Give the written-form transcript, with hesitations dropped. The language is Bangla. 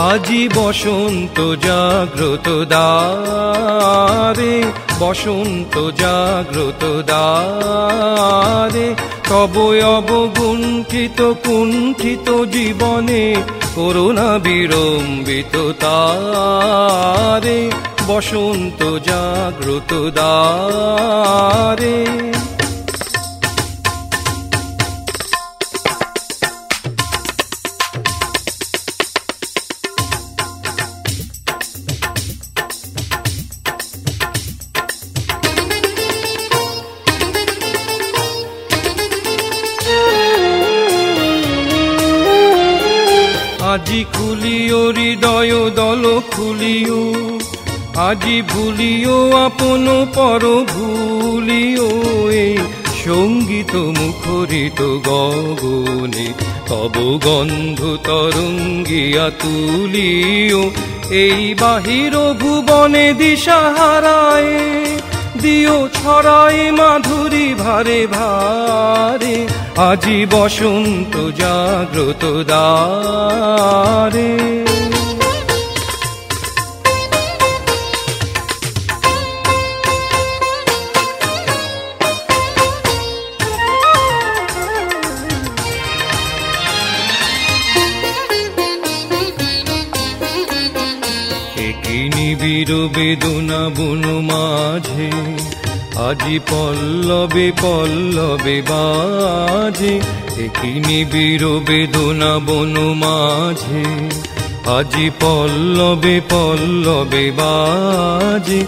আজি বসন্ত জাগ্রত দ্বারে, বসন্ত জাগ্রত দ্বারে, তব অবগুণ্ঠিত কুণ্ঠিত জীবনে করুণা বিড়ম্বিত তারে, বসন্ত জাগ্রত দ্বারে। আজি খুলিও হৃদয় দল খুলিও, আজি ভুলিও আপন পর ভুলিও, এই সঙ্গীত মুখরিত গগনে তব গন্ধ তরঙ্গিয়া তুলিও, এই বাহির ভুবনে দিশাহারায় দিও ছড়াই মাধুরী ভারে ভারে, আজি বসন্ত জাগ্রত দ্বারে। একই নিবিড় বেদনা বন মাঝে, আজি পল্লবে পল্লবে বাজে, একই নিবিড় বেদনা বন মাঝে, আজি পল্লবে পল্লবে বাজে।